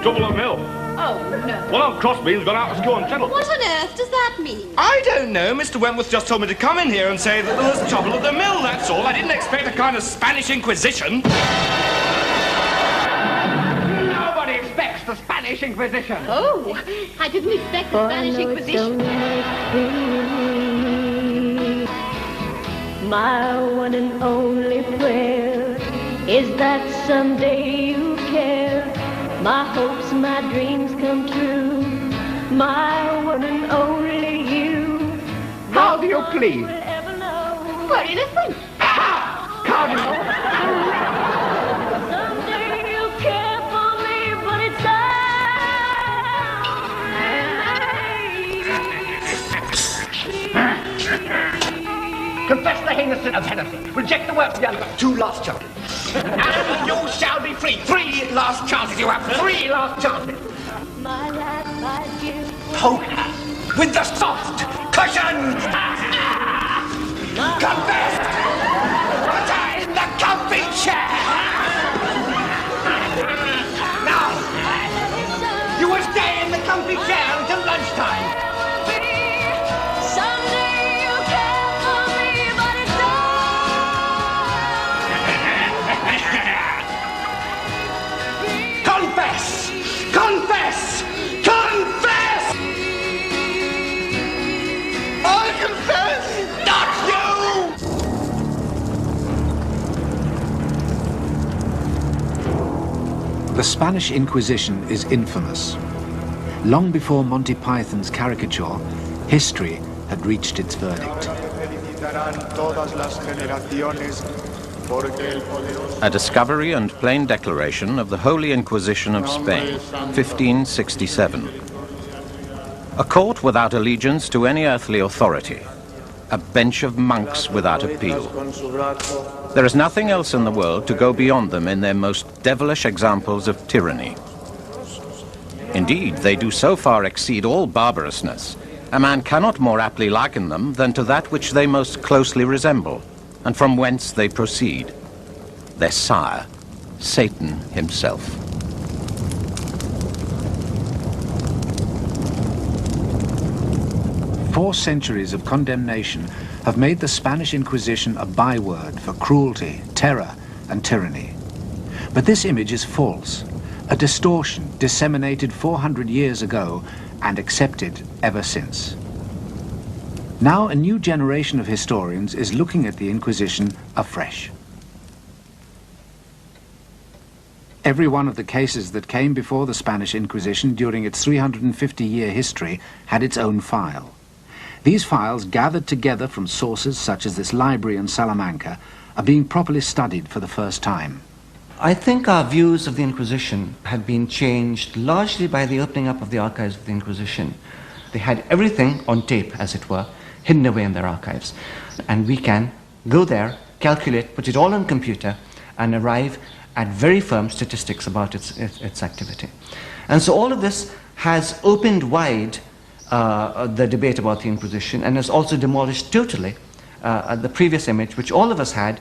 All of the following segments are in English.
Trouble at the mill. Oh, no. Well, Old Crossbean's gone out to school and settle. What on earth does that mean? I don't know. Mr. Wentworth just told me to come in here and say that there was trouble at the mill, that's all. I didn't expect a kind of Spanish Inquisition. Nobody expects the Spanish Inquisition. Oh, I didn't expect the Spanish Inquisition. My one and only prayer is that someday you care. My hopes, my dreams come true. My one and only you. How do you plead? We're innocent. Cardinal! Someday you'll care for me, but it's Confess the heinous sin of heresy. Reject the works of the unjust. 2 last chances. And you shall be free. 3 last chances. You have 3 last chances. my life I give. Poker with the soft cushions. Confess. Put her in the comfy chair. Now, you will stay in the comfy chair until lunchtime. Someday you'll care for me, but it's Confess! Confess! Confess! I confess! Not you! The Spanish Inquisition is infamous. Long before Monty Python's caricature, history had reached its verdict. A discovery and plain declaration of the Holy Inquisition of Spain, 1567. A court without allegiance to any earthly authority. A bench of monks without appeal. There is nothing else in the world to go beyond them in their most devilish examples of tyranny. Indeed, they do so far exceed all barbarousness, a man cannot more aptly liken them than to that which they most closely resemble, and from whence they proceed, their sire, Satan himself. Four centuries of condemnation have made the Spanish Inquisition a byword for cruelty, terror, and tyranny. But this image is false, a distortion disseminated 400 years ago and accepted ever since. Now a new generation of historians is looking at the Inquisition afresh. Every one of the cases that came before the Spanish Inquisition during its 350-year history had its own file. These files, gathered together from sources such as this library in Salamanca, are being properly studied for the first time. I think our views of the Inquisition had been changed largely by the opening up of the archives of the Inquisition. They had everything on tape, as it were, hidden away in their archives. And we can go there, calculate, put it all on computer, and arrive at very firm statistics about its activity. And so all of this has opened wide the debate about the Inquisition, and has also demolished totally the previous image, which all of us had.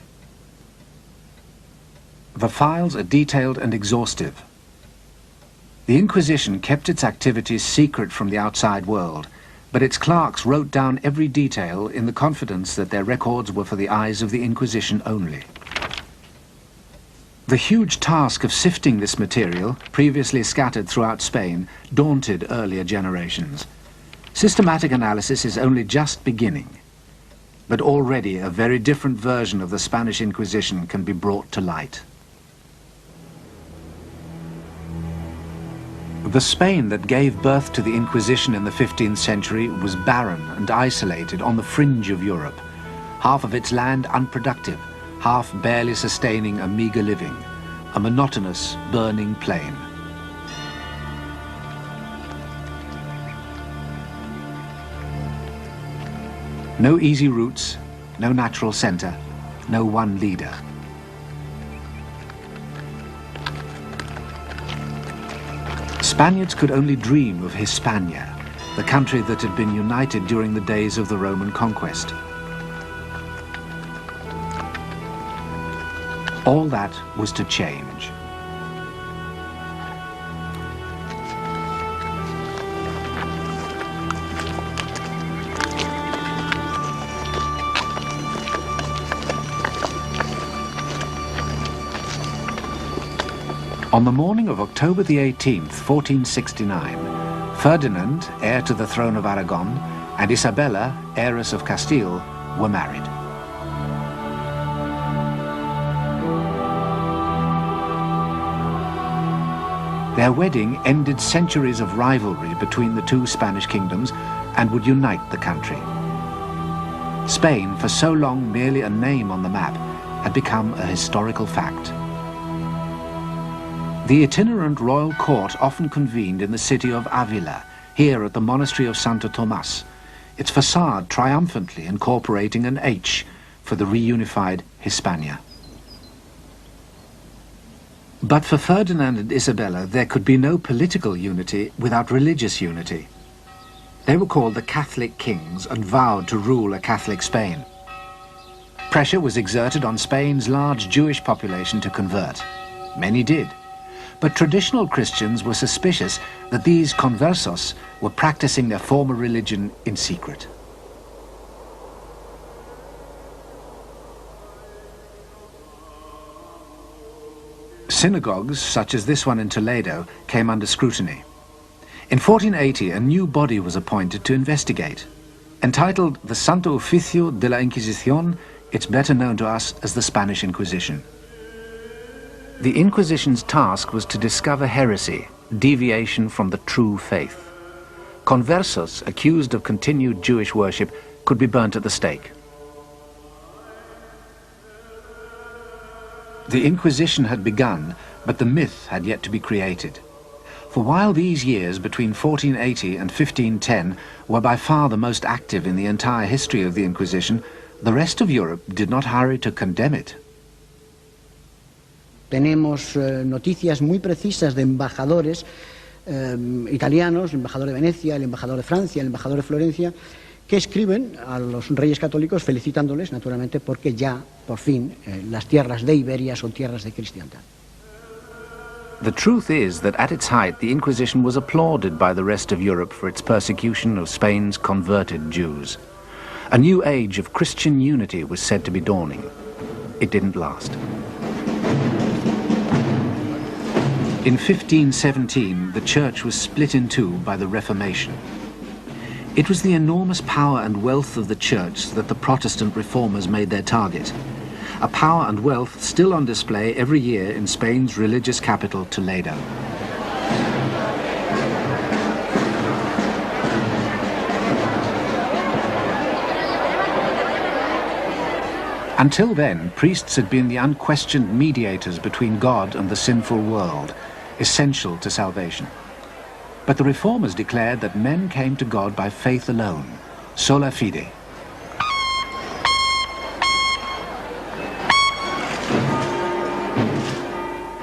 The files are detailed and exhaustive. The Inquisition kept its activities secret from the outside world, but its clerks wrote down every detail in the confidence that their records were for the eyes of the Inquisition only. The huge task of sifting this material, previously scattered throughout Spain, daunted earlier generations. Systematic analysis is only just beginning, but already a very different version of the Spanish Inquisition can be brought to light. The Spain that gave birth to the Inquisition in the 15th century was barren and isolated on the fringe of Europe, half of its land unproductive, half barely sustaining a meager living, a monotonous, burning plain. No easy routes, no natural center, no one leader. Spaniards could only dream of Hispania, the country that had been united during the days of the Roman conquest. All that was to change. On the morning of October the 18th, 1469, Ferdinand, heir to the throne of Aragon, and Isabella, heiress of Castile, were married. Their wedding ended centuries of rivalry between the two Spanish kingdoms and would unite the country. Spain, for so long merely a name on the map, had become a historical fact. The itinerant royal court often convened in the city of Avila, here at the monastery of Santo Tomas, its facade triumphantly incorporating an H for the reunified Hispania. But for Ferdinand and Isabella, there could be no political unity without religious unity. They were called the Catholic kings and vowed to rule a Catholic Spain. Pressure was exerted on Spain's large Jewish population to convert. Many did. But traditional Christians were suspicious that these conversos were practicing their former religion in secret. Synagogues, such as this one in Toledo, came under scrutiny. In 1480, a new body was appointed to investigate. Entitled the Santo Oficio de la Inquisición, it's better known to us as the Spanish Inquisition. The Inquisition's task was to discover heresy, deviation from the true faith. Conversos accused of continued Jewish worship could be burnt at the stake. The Inquisition had begun, but the myth had yet to be created. For while these years between 1480 and 1510 were by far the most active in the entire history of the Inquisition, the rest of Europe did not hurry to condemn it. Tenemos noticias muy precisas de embajadores italianos, el embajador de Venecia, el embajador de Francia, el embajador de Florencia, que escriben a los reyes católicos felicitándoles, naturalmente, porque ya, por fin, las tierras de Iberia son tierras de cristiandad. The truth is that at its height, the Inquisition was applauded by the rest of Europe for its persecution of Spain's converted Jews. A new age of Christian unity was said to be dawning. It didn't last. In 1517, the Church was split in two by the Reformation. It was the enormous power and wealth of the Church that the Protestant reformers made their target. A power and wealth still on display every year in Spain's religious capital, Toledo. Until then, priests had been the unquestioned mediators between God and the sinful world, essential to salvation. But the reformers declared that men came to God by faith alone, sola fide.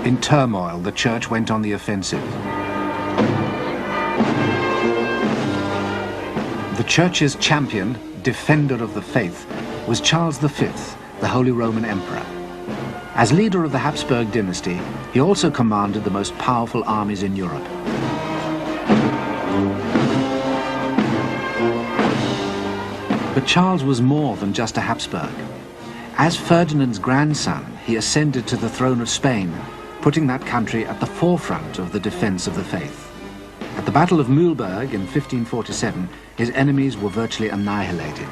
In turmoil, the Church went on the offensive. The Church's champion, defender of the faith, was Charles V, the Holy Roman Emperor. As leader of the Habsburg dynasty, he also commanded the most powerful armies in Europe. But Charles was more than just a Habsburg. As Ferdinand's grandson, he ascended to the throne of Spain, putting that country at the forefront of the defense of the faith. At the Battle of Mühlberg in 1547, his enemies were virtually annihilated.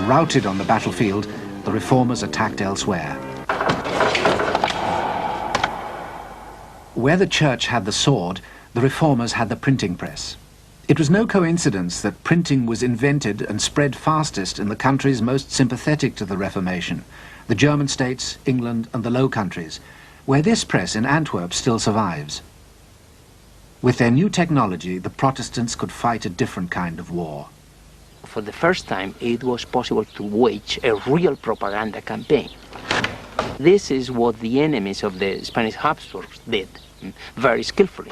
Routed on the battlefield, the reformers attacked elsewhere. Where the Church had the sword, the reformers had the printing press. It was no coincidence that printing was invented and spread fastest in the countries most sympathetic to the Reformation, the German states, England, and the Low Countries, where this press in Antwerp still survives. With their new technology, the Protestants could fight a different kind of war. For the first time, it was possible to wage a real propaganda campaign. This is what the enemies of the Spanish Habsburgs did, very skillfully.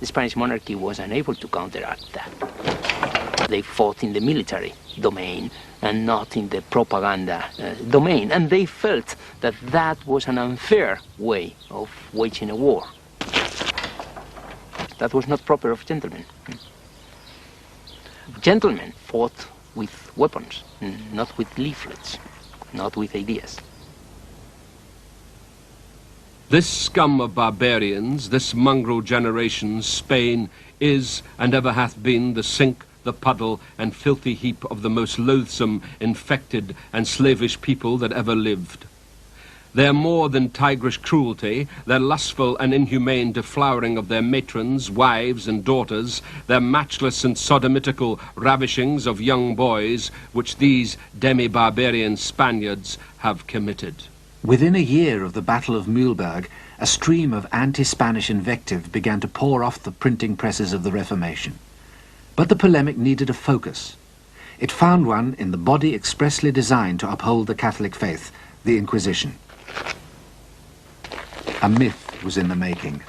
The Spanish monarchy was unable to counteract that. They fought in the military domain and not in the propaganda domain, and they felt that that was an unfair way of waging a war. That was not proper of gentlemen. Gentlemen fought with weapons, not with leaflets, not with ideas. This scum of barbarians, this mongrel generation, Spain, is and ever hath been the sink, the puddle, and filthy heap of the most loathsome, infected, and slavish people that ever lived. Their more than tigerish cruelty, their lustful and inhumane deflowering of their matrons, wives, and daughters, their matchless and sodomitical ravishings of young boys, which these demi-barbarian Spaniards have committed. Within a year of the Battle of Mühlberg, a stream of anti-Spanish invective began to pour off the printing presses of the Reformation. But the polemic needed a focus. It found one in the body expressly designed to uphold the Catholic faith, the Inquisition. A myth was in the making.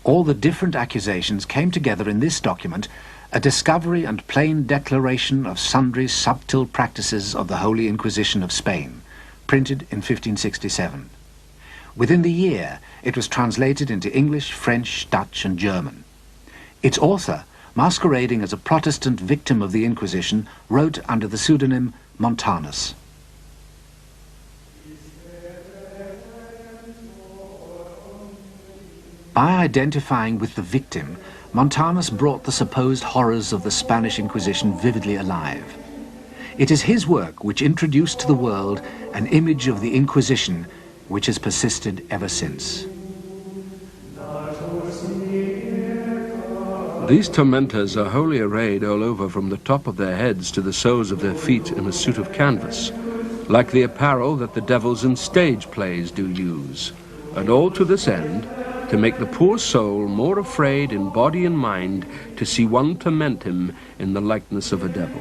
All the different accusations came together in this document, a discovery and plain declaration of sundry subtle practices of the Holy Inquisition of Spain, printed in 1567. Within the year, it was translated into English, French, Dutch, and German. Its author, masquerading as a Protestant victim of the Inquisition, wrote under the pseudonym Montanus. By identifying with the victim, Montanus brought the supposed horrors of the Spanish Inquisition vividly alive. It is his work which introduced to the world an image of the Inquisition which has persisted ever since. These tormentors are wholly arrayed all over from the top of their heads to the soles of their feet in a suit of canvas, like the apparel that the devils in stage plays do use, and all to this end, to make the poor soul more afraid in body and mind to see one torment him in the likeness of a devil.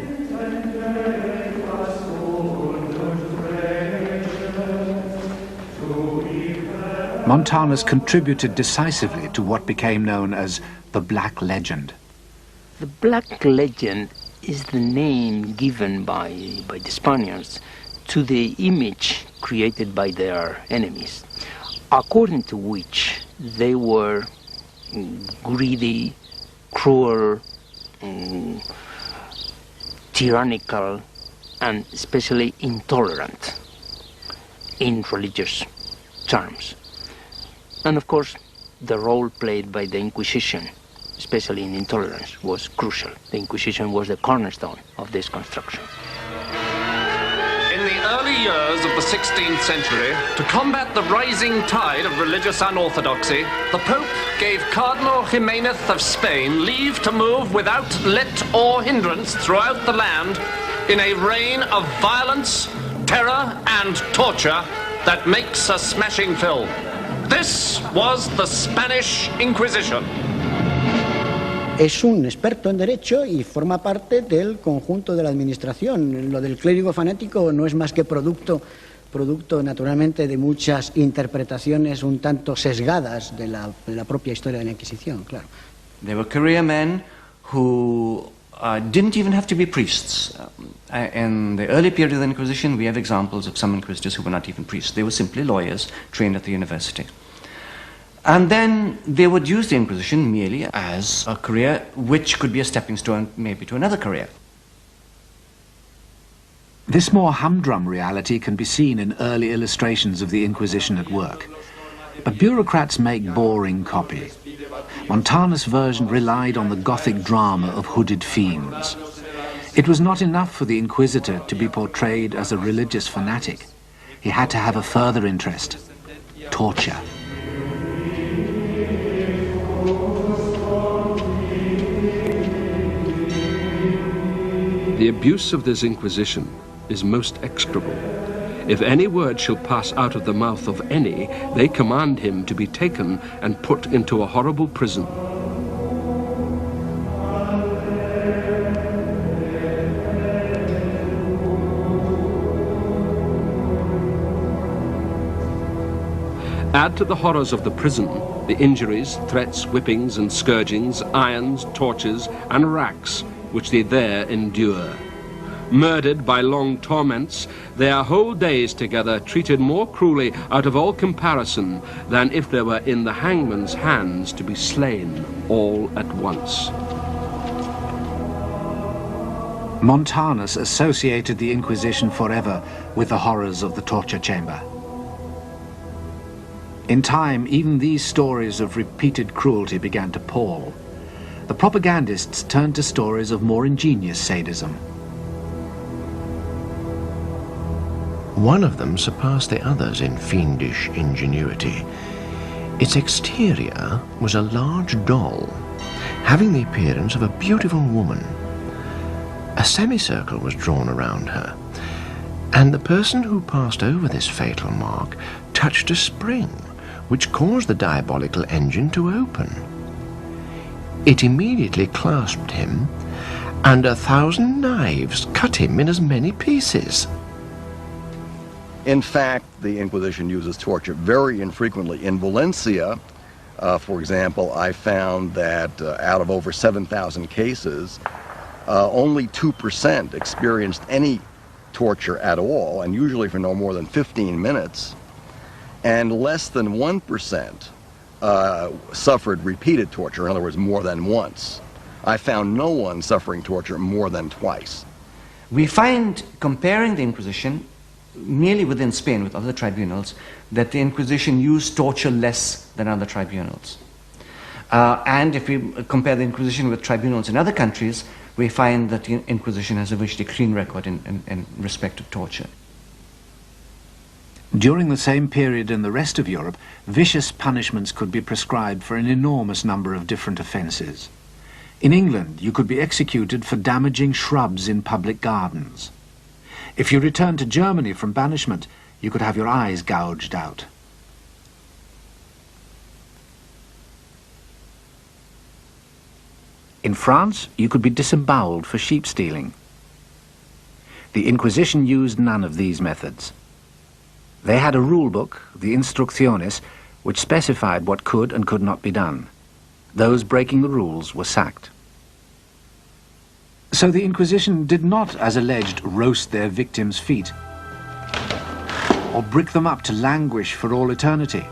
Montanus contributed decisively to what became known as the Black Legend. The Black Legend is the name given by the Spaniards to the image created by their enemies, according to which they were greedy, cruel, tyrannical, and especially intolerant in religious terms. And of course, the role played by the Inquisition, especially in intolerance, was crucial. The Inquisition was the cornerstone of this construction. In the early years of the 16th century, to combat the rising tide of religious unorthodoxy, the Pope gave Cardinal Jimenez of Spain leave to move without let or hindrance throughout the land in a reign of violence, terror, and torture that makes a smashing film. This was the Spanish Inquisition. Es un experto en derecho y forma parte del conjunto de la administración. Lo del clérigo fanático no es más que producto naturalmente de muchas interpretaciones un tanto sesgadas de la propia historia de la Inquisición, claro. There were career men who didn't even have to be priests. In the early period of the Inquisition, we have examples of some inquisitors who were not even priests. They were simply lawyers trained at the university. And then they would use the Inquisition merely as a career which could be a stepping stone maybe to another career. This more humdrum reality can be seen in early illustrations of the Inquisition at work. But bureaucrats make boring copy. Montanus' version relied on the Gothic drama of hooded fiends. It was not enough for the Inquisitor to be portrayed as a religious fanatic. He had to have a further interest: torture. The abuse of this Inquisition is most execrable. If any word shall pass out of the mouth of any, they command him to be taken and put into a horrible prison. Add to the horrors of the prison the injuries, threats, whippings and scourgings, irons, tortures and racks which they there endure. Murdered by long torments, their whole days together treated more cruelly out of all comparison than if they were in the hangman's hands to be slain all at once. Montanus associated the Inquisition forever with the horrors of the torture chamber. In time, even these stories of repeated cruelty began to pall. The propagandists turned to stories of more ingenious sadism. One of them surpassed the others in fiendish ingenuity. Its exterior was a large doll, having the appearance of a beautiful woman. A semicircle was drawn around her, and the person who passed over this fatal mark touched a spring, which caused the diabolical engine to open. It immediately clasped him, and 1,000 knives cut him in as many pieces. In fact, the Inquisition uses torture very infrequently. In Valencia, for example, I found that out of over 7,000 cases, only 2% experienced any torture at all, and usually for no more than 15 minutes, and less than 1% suffered repeated torture, in other words, more than once. I found no one suffering torture more than twice. We find, comparing the Inquisition, merely within Spain with other tribunals, that the Inquisition used torture less than other tribunals. And if we compare the Inquisition with tribunals in other countries, we find that the Inquisition has a virtually clean record in respect to torture. During the same period in the rest of Europe, vicious punishments could be prescribed for an enormous number of different offences. In England, you could be executed for damaging shrubs in public gardens. If you returned to Germany from banishment, you could have your eyes gouged out. In France, you could be disemboweled for sheep stealing. The Inquisition used none of these methods. They had a rule book, the Instrucciones, which specified what could and could not be done. Those breaking the rules were sacked. So the Inquisition did not, as alleged, roast their victims' feet, or brick them up to languish for all eternity,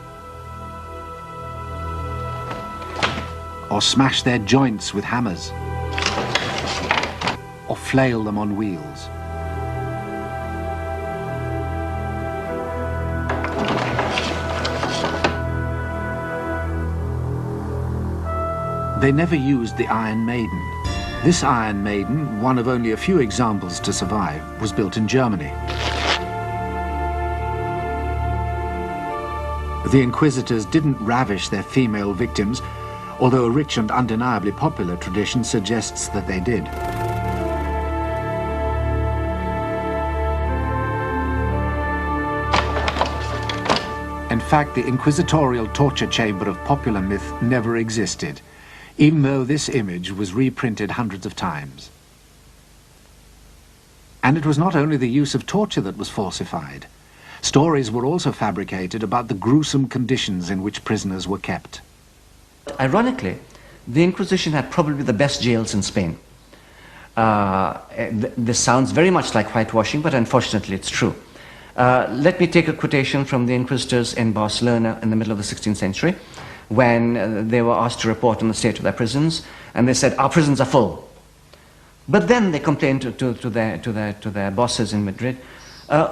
or smash their joints with hammers, or flail them on wheels. They never used the Iron Maiden. This Iron Maiden, one of only a few examples to survive, was built in Germany. The Inquisitors didn't ravish their female victims, although a rich and undeniably popular tradition suggests that they did. In fact, the inquisitorial torture chamber of popular myth never existed, even though this image was reprinted hundreds of times. And it was not only the use of torture that was falsified. Stories were also fabricated about the gruesome conditions in which prisoners were kept. Ironically, the Inquisition had probably the best jails in Spain. This sounds very much like whitewashing, but unfortunately it's true. Let me take a quotation from the Inquisitors in Barcelona in the middle of the 16th century, when they were asked to report on the state of their prisons, and they said, "Our prisons are full." But then they complained to their bosses in Madrid,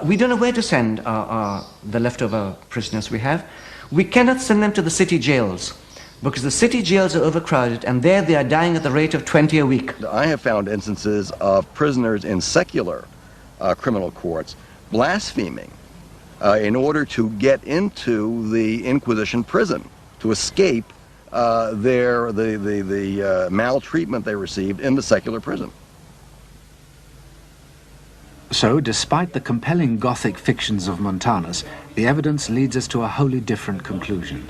"We don't know where to send the leftover prisoners we have. We cannot send them to the city jails, because the city jails are overcrowded, and there they are dying at the rate of 20 a week." I have found instances of prisoners in secular criminal courts blaspheming in order to get into the Inquisition prison, to escape the maltreatment they received in the secular prison. So, despite the compelling Gothic fictions of Montanus, the evidence leads us to a wholly different conclusion.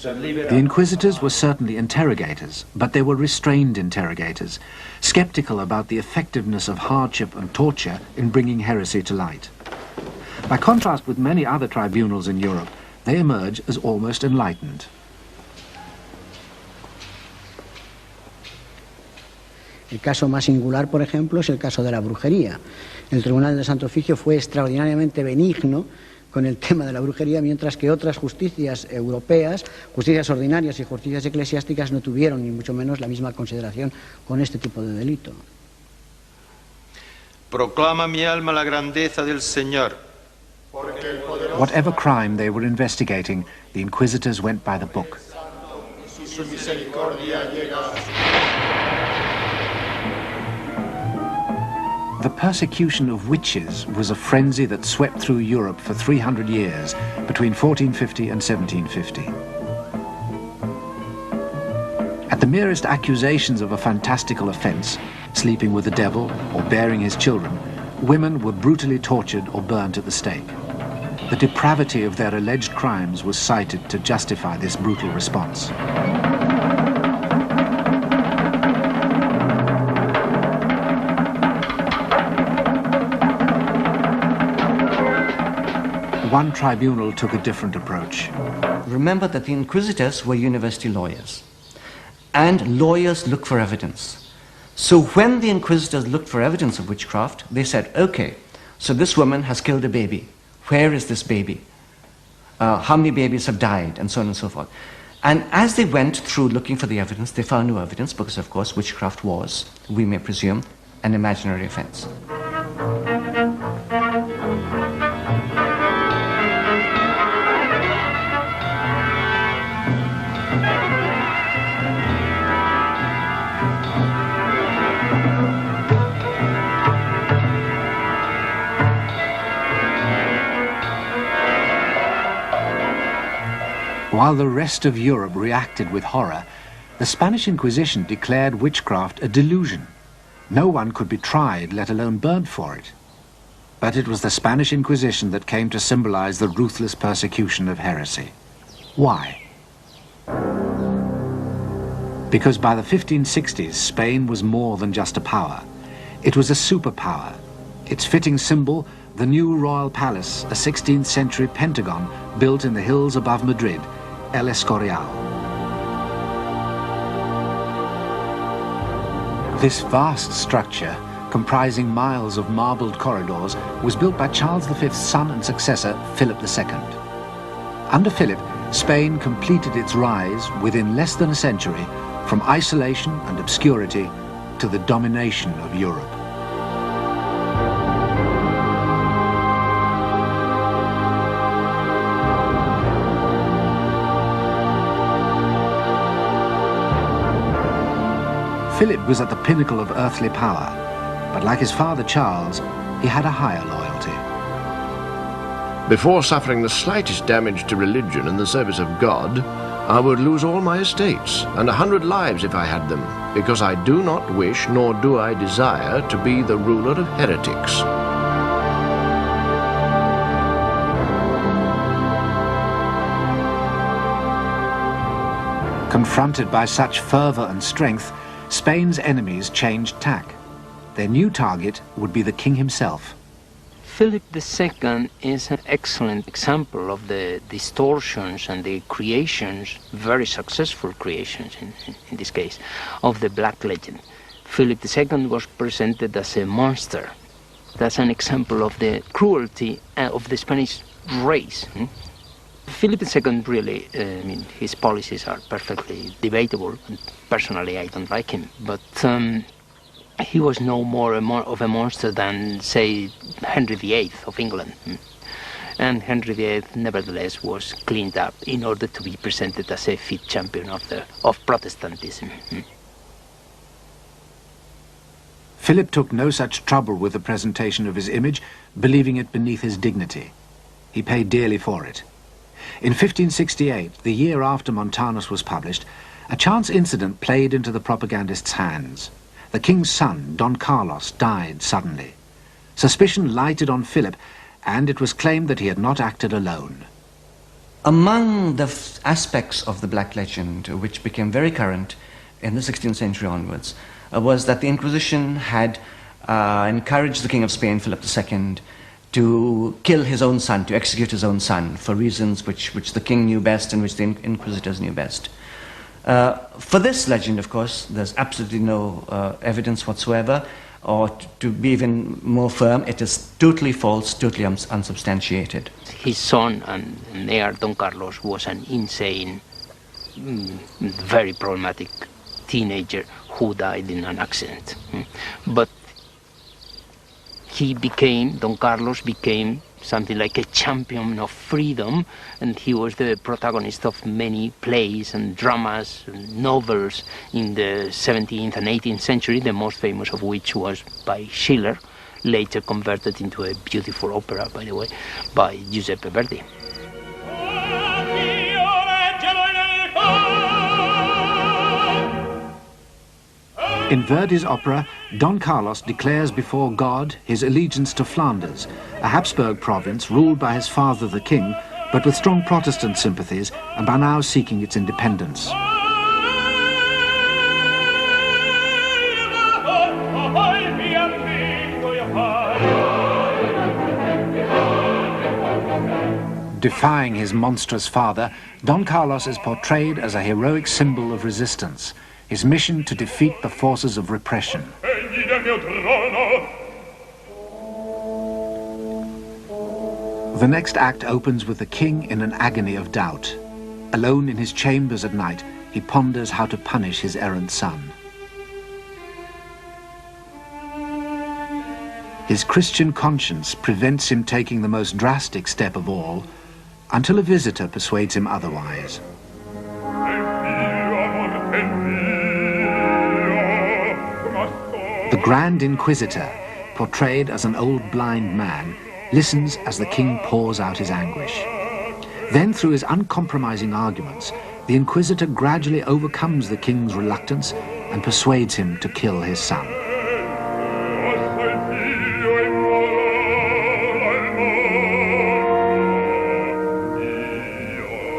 The Inquisitors were certainly interrogators, but they were restrained interrogators, skeptical about the effectiveness of hardship and torture in bringing heresy to light. By contrast with many other tribunals in Europe, they emerge as almost enlightened. El caso más singular, por ejemplo, es el caso de la brujería. El Tribunal del Santo Oficio fue extraordinariamente benigno con el tema de la brujería, mientras que otras justicias europeas, justicias ordinarias y justicias eclesiásticas no tuvieron ni mucho menos la misma consideración con este tipo de delito. Proclama mi alma la grandeza del Señor. Whatever crime they were investigating, the inquisitors went by the book. Su misericordia llega. The persecution of witches was a frenzy that swept through Europe for 300 years, between 1450 and 1750. At the merest accusations of a fantastical offence, sleeping with the devil or bearing his children, women were brutally tortured or burnt at the stake. The depravity of their alleged crimes was cited to justify this brutal response. One tribunal took a different approach. Remember that the inquisitors were university lawyers, and lawyers look for evidence. So when the inquisitors looked for evidence of witchcraft, they said, okay, so this woman has killed a baby. Where is this baby? How many babies have died? And so on and so forth. And as they went through looking for the evidence, they found no evidence because, of course, witchcraft was, we may presume, an imaginary offense. While the rest of Europe reacted with horror, the Spanish Inquisition declared witchcraft a delusion. No one could be tried, let alone burned for it. But it was the Spanish Inquisition that came to symbolize the ruthless persecution of heresy. Why? Because by the 1560s, Spain was more than just a power. It was a superpower. Its fitting symbol, the new royal palace, a 16th century pentagon built in the hills above Madrid, El Escorial. This vast structure, comprising miles of marbled corridors, was built by Charles V's son and successor, Philip II. Under Philip, Spain completed its rise within less than a century from isolation and obscurity to the domination of Europe. Philip was at the pinnacle of earthly power, but like his father Charles, he had a higher loyalty. Before suffering the slightest damage to religion in the service of God, I would lose all my estates and 100 lives if I had them, because I do not wish nor do I desire to be the ruler of heretics. Confronted by such fervor and strength, Spain's enemies changed tack. Their new target would be the king himself. Philip II is an excellent example of the distortions and the creations, very successful creations in this case, of the Black Legend. Philip II was presented as a monster. That's an example of the cruelty of the Spanish race. Philip II really, his policies are perfectly debatable. Personally, I don't like him, but he was no more of a monster than, say, Henry VIII of England. And Henry VIII, nevertheless, was cleaned up in order to be presented as a fit champion of Protestantism. Philip took no such trouble with the presentation of his image, believing it beneath his dignity. He paid dearly for it. In 1568, the year after Montanus was published, a chance incident played into the propagandist's hands. The king's son, Don Carlos, died suddenly. Suspicion lighted on Philip, and it was claimed that he had not acted alone. Among the aspects of the Black Legend, which became very current in the 16th century onwards, was that the Inquisition had encouraged the King of Spain, Philip II, to kill his own son, to execute his own son, for reasons which the king knew best and which the inquisitors knew best. For this legend, of course, there's absolutely no evidence whatsoever, or to be even more firm, it is totally false, totally unsubstantiated. His son and heir, Don Carlos, was an insane, very problematic teenager who died in an accident. But Don Carlos became something like a champion of freedom, and he was the protagonist of many plays and dramas and novels in the 17th and 18th century, the most famous of which was by Schiller, later converted into a beautiful opera, by the way, by Giuseppe Verdi. In Verdi's opera, Don Carlos declares before God his allegiance to Flanders, a Habsburg province ruled by his father the king, but with strong Protestant sympathies and by now seeking its independence. Defying his monstrous father, Don Carlos is portrayed as a heroic symbol of resistance, his mission to defeat the forces of repression. The next act opens with the king in an agony of doubt. Alone in his chambers at night, he ponders how to punish his errant son. His Christian conscience prevents him taking the most drastic step of all, until a visitor persuades him otherwise. The Grand Inquisitor, portrayed as an old blind man, listens as the king pours out his anguish. Then, through his uncompromising arguments, the Inquisitor gradually overcomes the king's reluctance and persuades him to kill his son.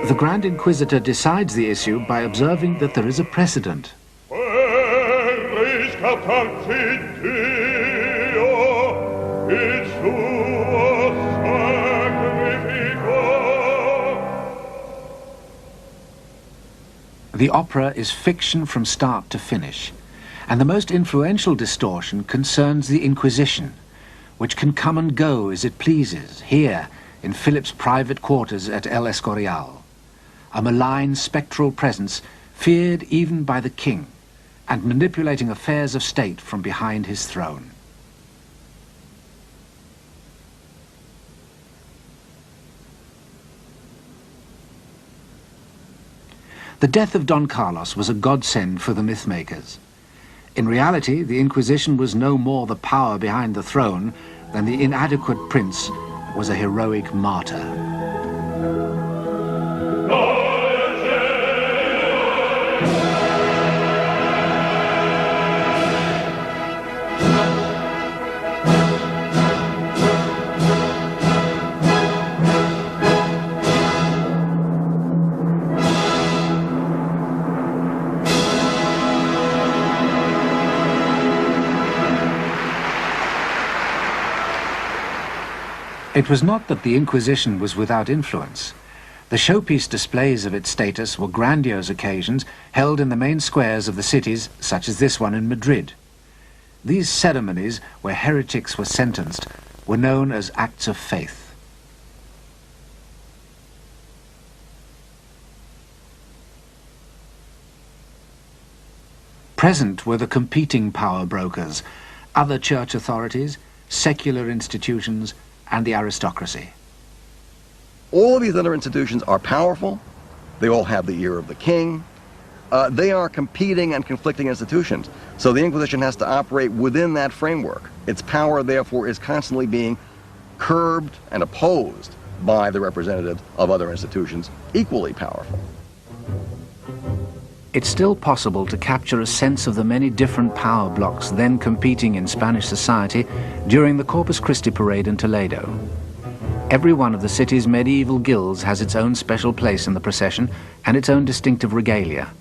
The Grand Inquisitor decides the issue by observing that there is a precedent. The opera is fiction from start to finish, and the most influential distortion concerns the Inquisition, which can come and go as it pleases here in Philip's private quarters at El Escorial, a malign spectral presence feared even by the king, and manipulating affairs of state from behind his throne. The death of Don Carlos was a godsend for the mythmakers. In reality, the Inquisition was no more the power behind the throne than the inadequate prince was a heroic martyr. It was not that the Inquisition was without influence. The showpiece displays of its status were grandiose occasions held in the main squares of the cities, such as this one in Madrid. These ceremonies, where heretics were sentenced, were known as acts of faith. Present were the competing power brokers, other church authorities, secular institutions, and the aristocracy. All of these other institutions are powerful. They all have the ear of the king. They are competing and conflicting institutions. So the Inquisition has to operate within that framework. Its power, therefore, is constantly being curbed and opposed by the representatives of other institutions, equally powerful. It's still possible to capture a sense of the many different power blocks then competing in Spanish society during the Corpus Christi parade in Toledo. Every one of the city's medieval guilds has its own special place in the procession and its own distinctive regalia.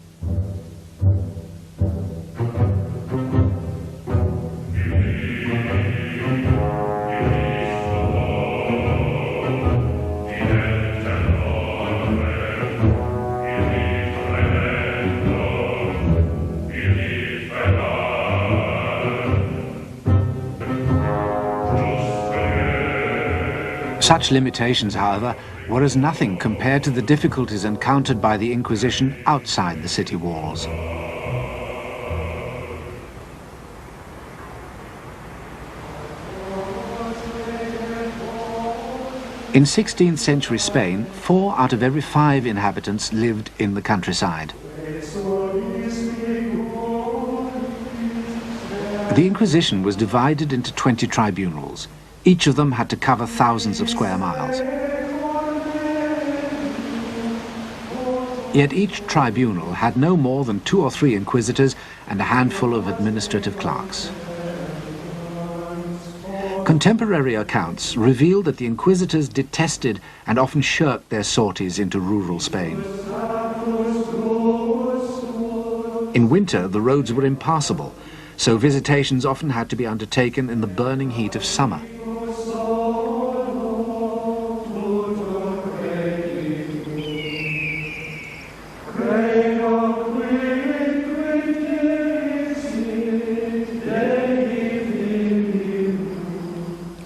Such limitations, however, were as nothing compared to the difficulties encountered by the Inquisition outside the city walls. In 16th century Spain, 4 out of every 5 inhabitants lived in the countryside. The Inquisition was divided into 20 tribunals. Each of them had to cover thousands of square miles. Yet each tribunal had no more than 2 or 3 inquisitors and a handful of administrative clerks. Contemporary accounts revealed that the inquisitors detested and often shirked their sorties into rural Spain. In winter, the roads were impassable, so visitations often had to be undertaken in the burning heat of summer.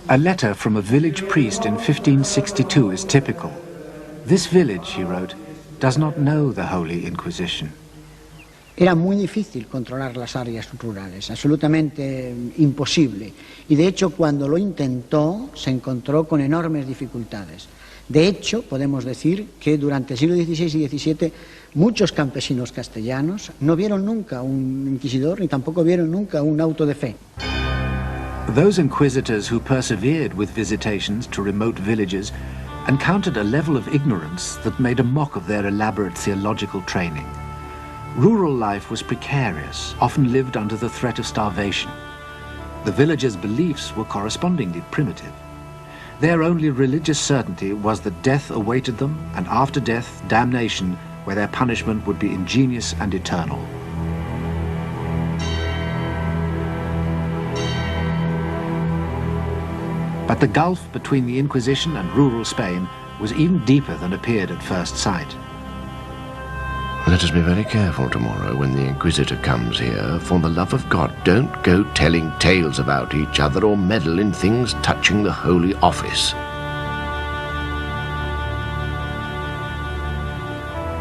A letter from a village priest in 1562 is typical. This village, he wrote, does not know the Holy Inquisition. Era muy difícil controlar las áreas rurales, absolutamente imposible. Y de hecho, cuando lo intentó, se encontró con enormes dificultades. De hecho, podemos decir que durante el siglo XVI y XVII muchos campesinos castellanos no vieron nunca un inquisidor ni tampoco vieron nunca un auto de fe. Those inquisitors who persevered with visitations to remote villages encountered a level of ignorance that made a mock of their elaborate theological training. Rural life was precarious, often lived under the threat of starvation. The villagers' beliefs were correspondingly primitive. Their only religious certainty was that death awaited them, and after death, damnation, where their punishment would be ingenious and eternal. But the gulf between the Inquisition and rural Spain was even deeper than appeared at first sight. Let us be very careful tomorrow when the Inquisitor comes here. For the love of God, don't go telling tales about each other or meddle in things touching the Holy Office.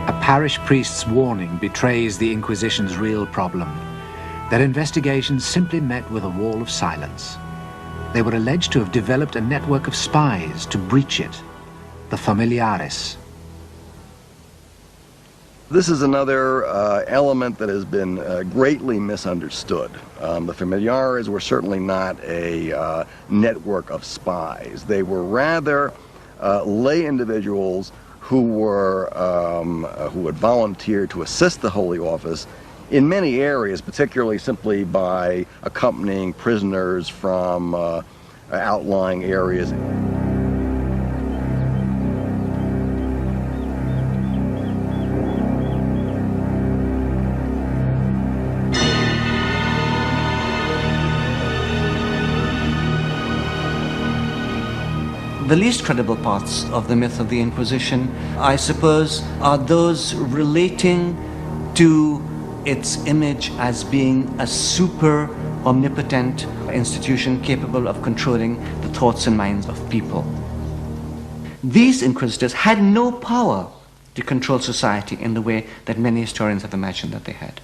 A parish priest's warning betrays the Inquisition's real problem. Their investigations simply met with a wall of silence. They were alleged to have developed a network of spies to breach it, the familiares. This is another element that has been greatly misunderstood. The familiares were certainly not a network of spies. They were rather lay individuals who had volunteered to assist the Holy Office in many areas, particularly simply by accompanying prisoners from outlying areas. The least credible parts of the myth of the Inquisition, I suppose, are those relating to its image as being a super omnipotent institution capable of controlling the thoughts and minds of people. These inquisitors had no power to control society in the way that many historians have imagined that they had.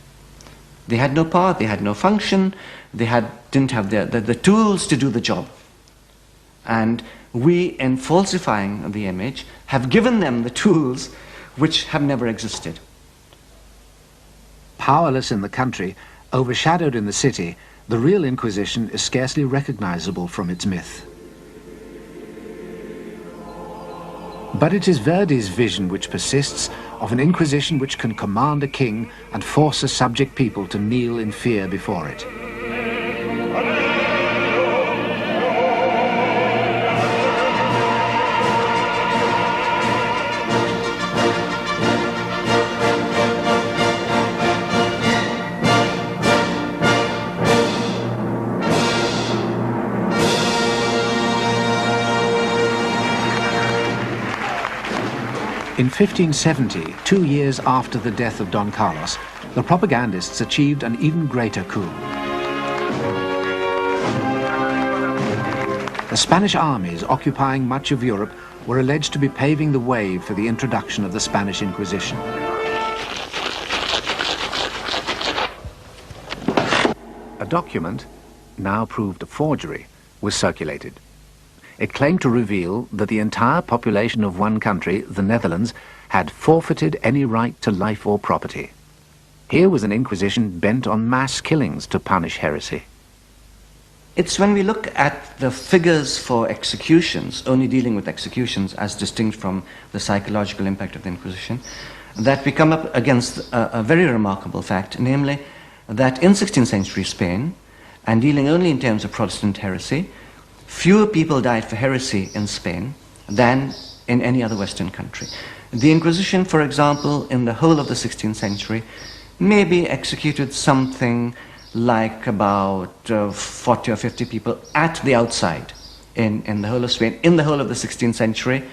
They had no power, they had no function, they didn't have the tools to do the job. And we, in falsifying the image, have given them the tools which have never existed. Powerless in the country, overshadowed in the city, the real Inquisition is scarcely recognizable from its myth. But it is Verdi's vision which persists of an Inquisition which can command a king and force a subject people to kneel in fear before it. In 1570, 2 years after the death of Don Carlos, the propagandists achieved an even greater coup. The The Spanish armies occupying much of Europe were alleged to be paving the way for the introduction of the Spanish Inquisition. A document, now proved a forgery, was circulated. It claimed to reveal that the entire population of one country, the Netherlands, had forfeited any right to life or property. Here was an Inquisition bent on mass killings to punish heresy. It's when we look at the figures for executions, only dealing with executions as distinct from the psychological impact of the Inquisition, that we come up against a very remarkable fact, namely that in 16th century Spain, and dealing only in terms of Protestant heresy, fewer people died for heresy in Spain than in any other Western country. The Inquisition, for example, in the whole of the 16th century, maybe executed something like about 40 or 50 people at the outside in the whole of Spain, in the whole of the 16th century,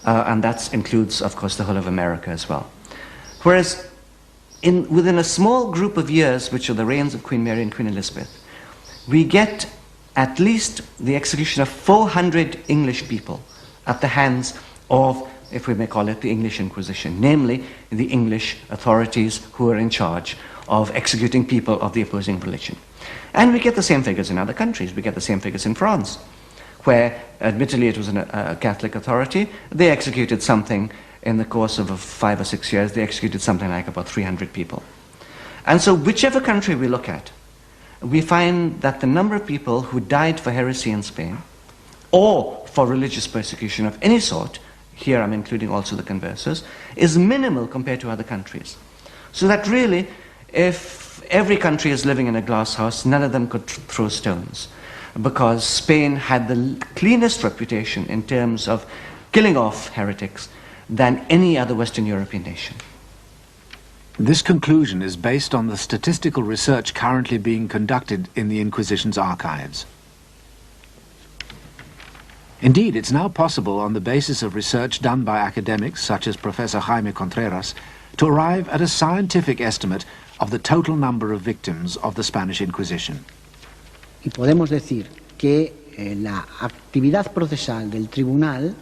and that includes, of course, the whole of America as well. Whereas within a small group of years, which are the reigns of Queen Mary and Queen Elizabeth, we get at least the execution of 400 English people at the hands of, if we may call it, the English Inquisition, namely the English authorities who are in charge of executing people of the opposing religion. And we get the same figures in other countries. We get the same figures in France, where admittedly it was a Catholic authority. They executed something in the course of 5 or 6 years, they executed something like about 300 people. And so whichever country we look at, we find that the number of people who died for heresy in Spain, or for religious persecution of any sort, here I'm including also the conversos, is minimal compared to other countries. So that really, if every country is living in a glass house, none of them could throw stones, because Spain had the cleanest reputation in terms of killing off heretics than any other Western European nation. This conclusion is based on the statistical research currently being conducted in the Inquisition's archives. Indeed, it's now possible, on the basis of research done by academics such as Professor Jaime Contreras, to arrive at a scientific estimate of the total number of victims of the Spanish Inquisition. Y podemos decir que la actividad procesal del tribunal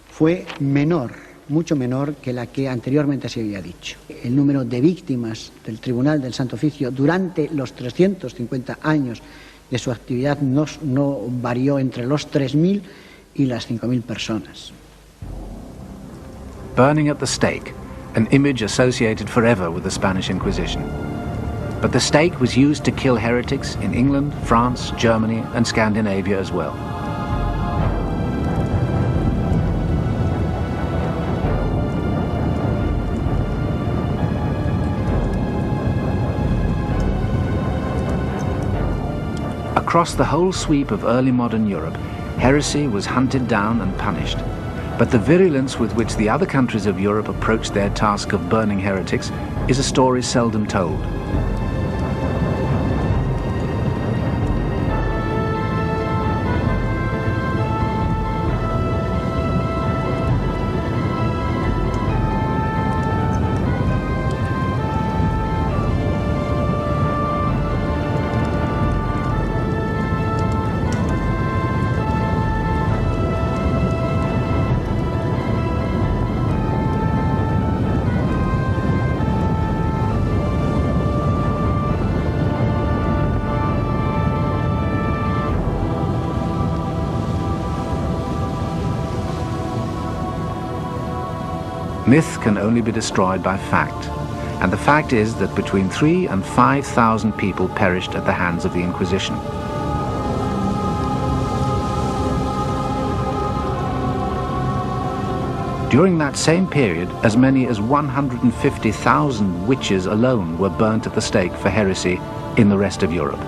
fue menor, mucho menor que la que anteriormente se había dicho. El número de víctimas del Tribunal del Santo Oficio durante los 350 años de su actividad no varió entre los 3.000 y las 5.000 personas. Burning at the stake, an image associated forever with the Spanish Inquisition. But the stake was used to kill heretics in England, France, Germany, and Scandinavia as well. Across the whole sweep of early modern Europe, heresy was hunted down and punished. But the virulence with which the other countries of Europe approached their task of burning heretics is a story seldom told. Myth can only be destroyed by fact, and the fact is that between 3,000 and 5,000 people perished at the hands of the Inquisition. During that same period, as many as 150,000 witches alone were burnt at the stake for heresy in the rest of Europe.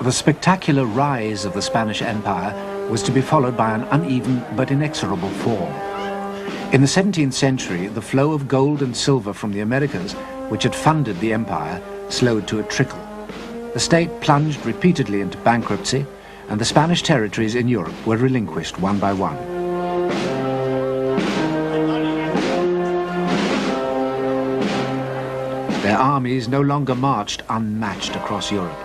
The spectacular rise of the Spanish Empire was to be followed by an uneven but inexorable fall. In the 17th century, the flow of gold and silver from the Americas, which had funded the empire, slowed to a trickle. The state plunged repeatedly into bankruptcy, and the Spanish territories in Europe were relinquished one by one. Their armies no longer marched unmatched across Europe.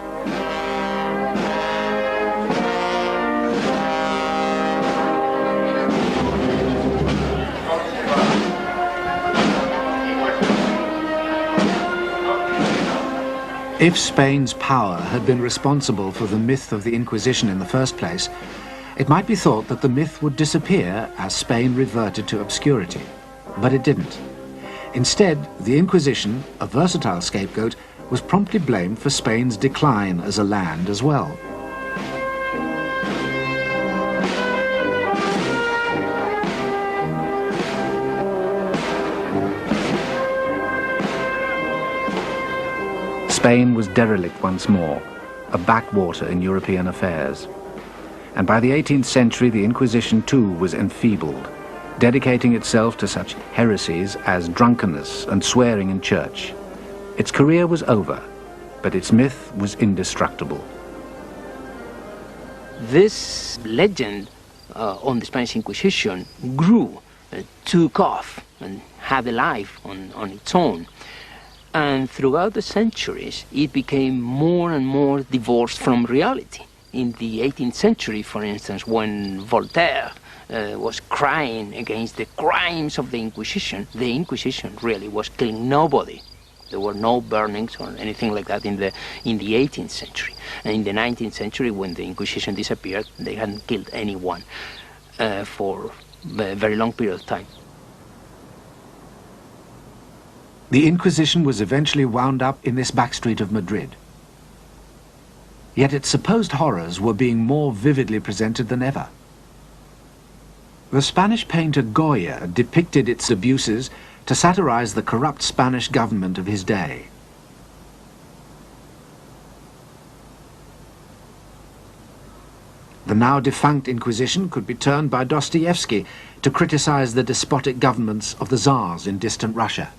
If Spain's power had been responsible for the myth of the Inquisition in the first place, it might be thought that the myth would disappear as Spain reverted to obscurity. But it didn't. Instead, the Inquisition, a versatile scapegoat, was promptly blamed for Spain's decline as a land as well. Spain was derelict once more, a backwater in European affairs. And by the 18th century, the Inquisition too was enfeebled, dedicating itself to such heresies as drunkenness and swearing in church. Its career was over, but its myth was indestructible. This legend on the Spanish Inquisition grew, took off, and had a life on its own. And throughout the centuries, it became more and more divorced from reality. In the 18th century, for instance, when Voltaire was crying against the crimes of the Inquisition really was killing nobody. There were no burnings or anything like that in the 18th century. And in the 19th century, when the Inquisition disappeared, they hadn't killed anyone for a very long period of time. The Inquisition was eventually wound up in this backstreet of Madrid. Yet its supposed horrors were being more vividly presented than ever. The Spanish painter Goya depicted its abuses to satirize the corrupt Spanish government of his day. The now defunct Inquisition could be turned by Dostoevsky to criticize the despotic governments of the Tsars in distant Russia.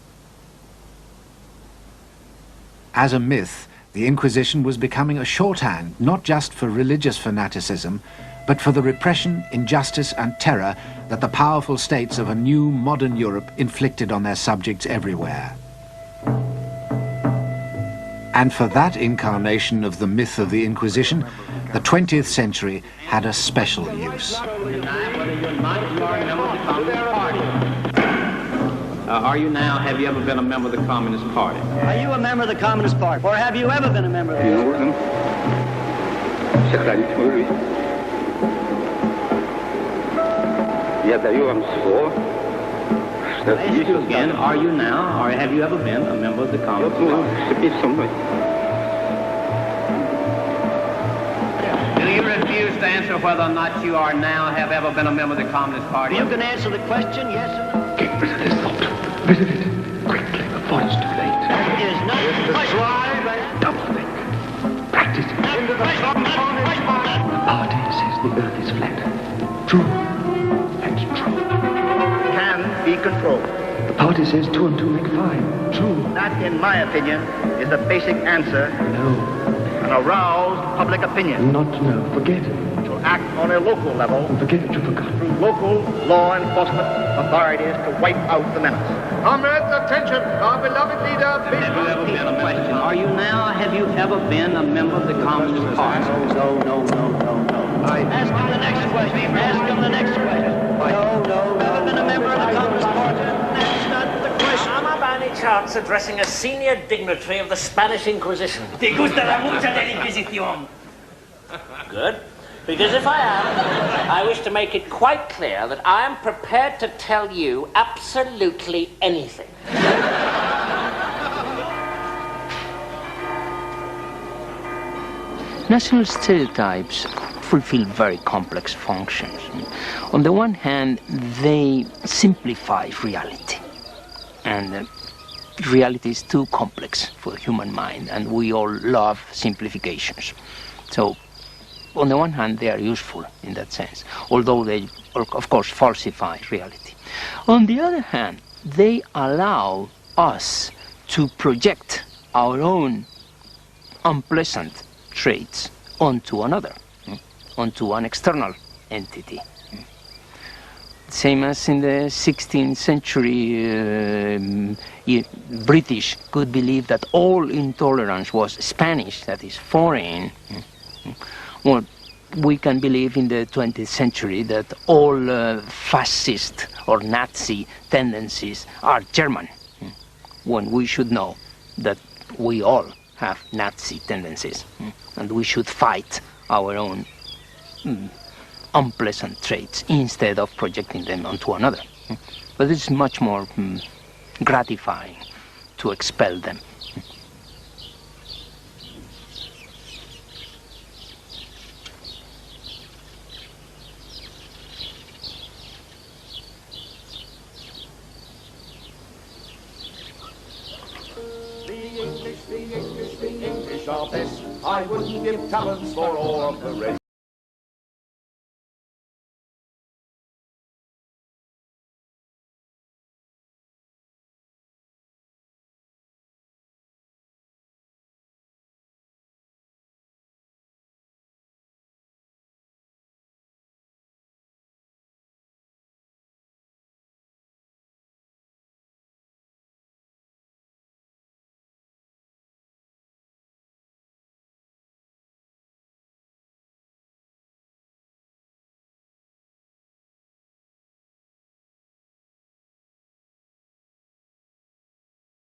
As a myth, the Inquisition was becoming a shorthand not just for religious fanaticism, but for the repression, injustice and terror that the powerful states of a new modern Europe inflicted on their subjects everywhere. And for that incarnation of the myth of the Inquisition, the 20th century had a special use. Have you ever been a member of the Communist Party? Are you a member of the Communist Party? Or have you ever been a member of the Communist I ask you again, are you now, or have you ever been a member of the Communist Party? Do you refuse to answer whether or not you are now, have ever been a member of the Communist Party? You can answer the question, yes or no. Get rid of this thought. Rid of it. Quickly, before it's too late. That is not the question. Double think. Practice it. The party says the earth is flat. True. That's true. Can be controlled. The party says 2 and 2 make 5. True. That, in my opinion, is the basic answer. No. An aroused public opinion. Not no. Forget it. To act on a local level. And forget it, you forgot. Through local law enforcement authorities to wipe out the menace. Comrades, attention! Our beloved leader, Have you ever been a question? Are you now, have you ever been a member of the Communist Party? No. Ask him the next question. Ask him the next question. No. Ever been a member of the Communist Party? That's not the question. Am I by any chance addressing a senior dignitary of the Spanish Inquisition? Te gusta la mucha de la Inquisición. Good. Because if I am, I wish to make it quite clear that I am prepared to tell you absolutely anything. National stereotypes fulfill very complex functions. On the one hand, they simplify reality. And reality is too complex for the human mind, and we all love simplifications. So, on the one hand, they are useful in that sense, although they, of course, falsify reality. On the other hand, they allow us to project our own unpleasant traits onto another, onto an external entity. Same as in the 16th century, British could believe that all intolerance was Spanish, that is foreign. Well, we can believe in the 20th century that all fascist or Nazi tendencies are German, when we should know that we all have Nazi tendencies, and we should fight our own unpleasant traits instead of projecting them onto another. But it's much more gratifying to expel them. The English are best. I wouldn't give talents for all of the rest.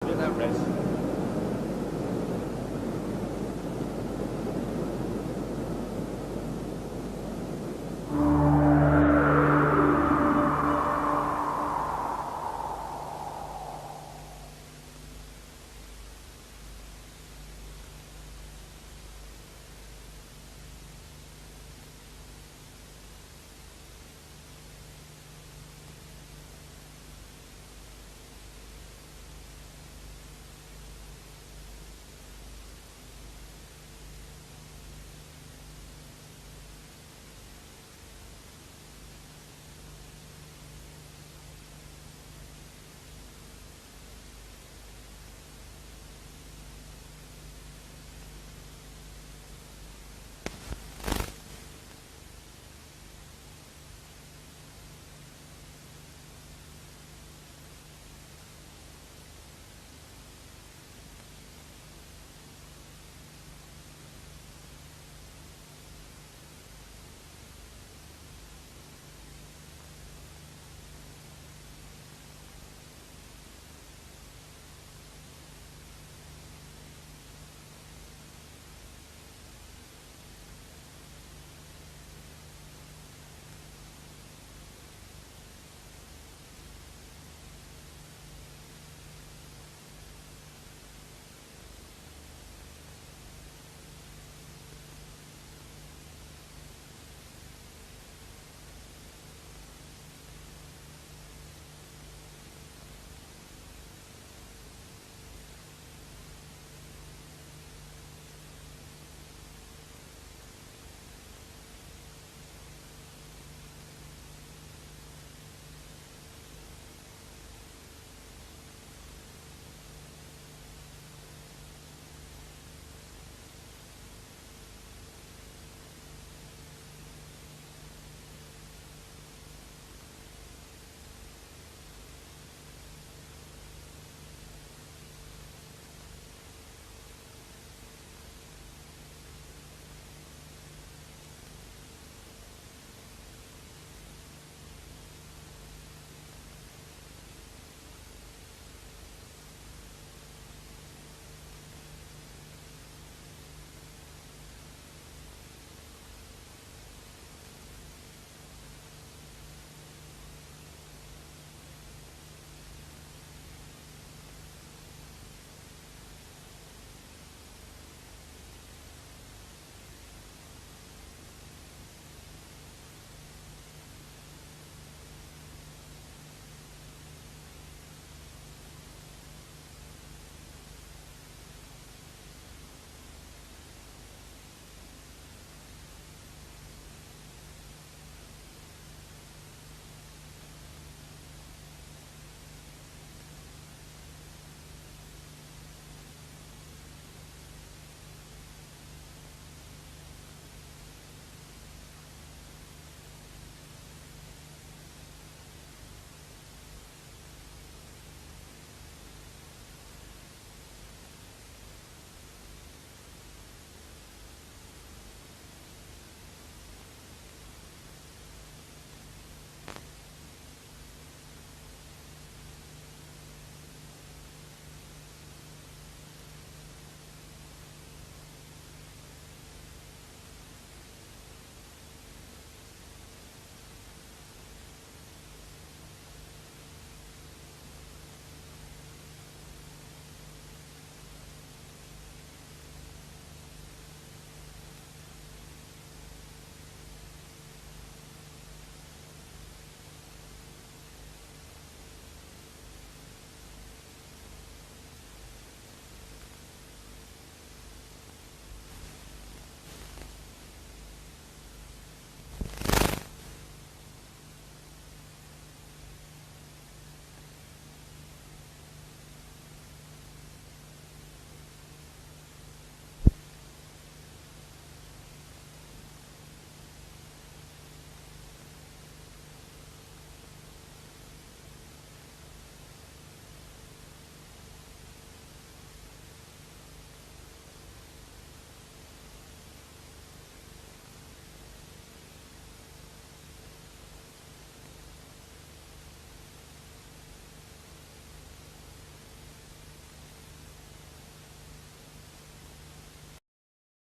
With a rest.